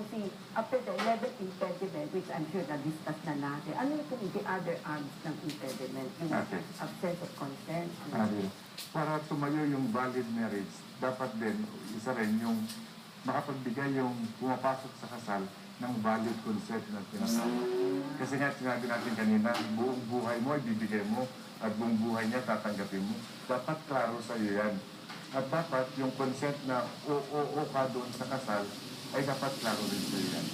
Consi, after the 11th impediment, which I'm sure na-discuss na natin, ano yung the other arms ng impediment? Yung Okay. absence of consent? Para tumayo yung valid marriage, dapat din, isa rin yung makapagbigay yung pumapasok sa kasal ng valid consent na tinatawag. Kasi nga, sinabi natin kanina, buong buhay mo, ibibigay mo, at buong buhay niya, tatanggapin mo. Dapat klaro sa iyo yan. At dapat yung consent na o ka doon sa kasal, ay dapat klaro rin sa iyo yan.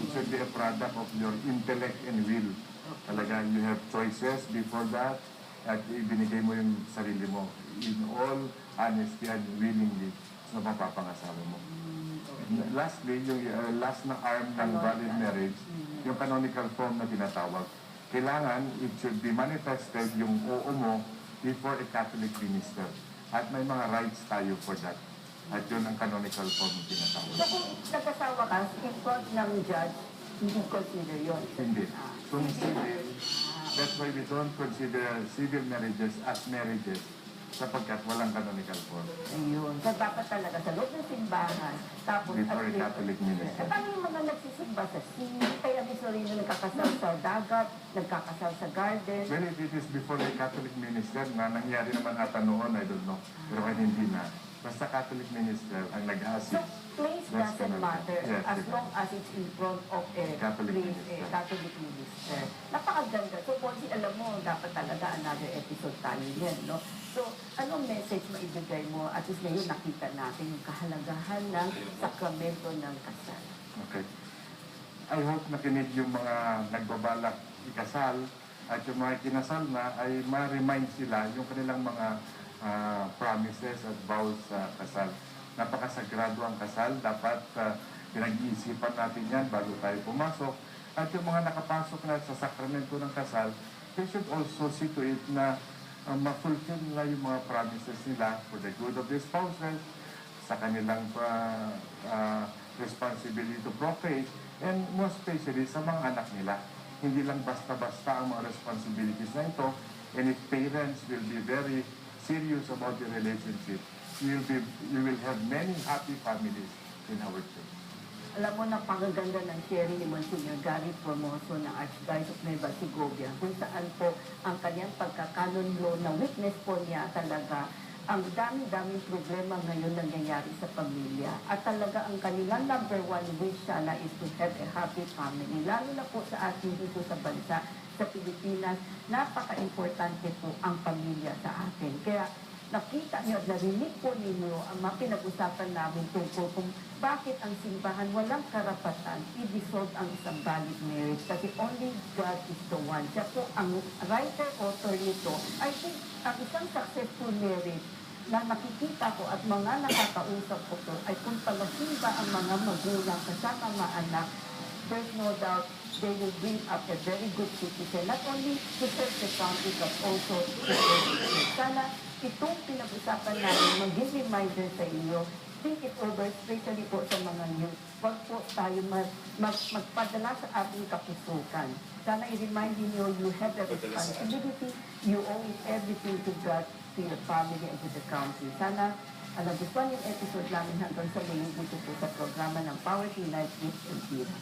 It should be a product of your intellect and will. Talaga, you have choices before that, at ibinigay mo yung sarili mo in all honesty and willingly sa mapapangasawa mo. Lastly, yung last na arm ng valid marriage, yung canonical form na tinatawag, kailangan it should be manifested yung oo mo before a Catholic minister. At may mga rights tayo for that. At yun ang canonical form na tinatawag. So kung nagkasawa ka, in front ng judge, hindi consider yun? Hindi. Kung civil, that's why we don't consider civil marriages as marriages sapagkat walang canonical form. Ayun. So dapat talaga sa loob ng simbahan, tapos Before a Catholic minister. At ano yung mga nagsisimba sa sea, kaya mismo rin yung nagkakasal sa dagat, nagkakasal sa garden. Well, if it is before a Catholic minister, na nangyari naman ata noon, I don't know, pero kaya hindi na. Basta Catholic minister ang So, nag-assist. place That's doesn't canonical. matter Yes, as it long as it's in front of a Catholic place, minister. Catholic minister. Napakaganda. So, Ponzi, alam mo, dapat talaga another episode tayo yan, no? So, anong message maibigay mo? At least ngayon nakita natin yung kahalagahan ng sakramento ng kasal. Okay. I hope nakinig yung mga nagbabalak ikasal at yung mga kinasal na ay ma-remind sila yung kanilang mga promises at vows sa kasal. Napakasagrado ang kasal. Dapat pinag-iisipan natin yan bago tayo pumasok. At yung mga nakapasok na sa sakramento ng kasal, they should also see to it na ma-fulfill nila yung mga promises nila for the good of their spouses, sa kanilang responsibility to procreate, and more especially sa mga anak nila. Hindi lang basta-basta ang mga responsibilities na ito, and if parents will be very serious about the relationship, you will have many happy families in our church. Alam mo, napakaganda ng sharing ni Monsignor Gary Formoso ng Archdiocese of Nueva Segovia, kung saan po ang kanyang pagkakanon law na witness po niya talaga ang dami-daming problema ngayon nangyayari sa pamilya. At talaga ang kanilang number one wish sana is to have a happy family. Lalo na po sa atin dito sa bansa, sa Pilipinas, napaka-importante po ang pamilya sa atin. Kaya nakita niyo at narinig po ninyo ang mga pinag-usapan namin tungkol kung bakit ang simbahan walang karapatan i-dissolve ang isang valid marriage kasi only God is the one. Siya po ang writer-author nito. I think ang isang successful marriage na nakikita ko at mga nakakausap ko to ay kung palasimba ang mga magulang kasama mga anak, there's no doubt they will bring up a very good citizen, not only to serve the country but also to serve the church. Sana itong pinag-usapan namin, maging reminder sa inyo, think it over, especially po sa mga youth. Huwag po tayo magpadala sa ating kapusukan. Sana i-remind niyo, you have the responsibility, you owe everything to God, to your family, and to the country. Sana nagustuhan yung episode namin hanggang sa muli dito po sa programa ng Power Tonight with Elvira.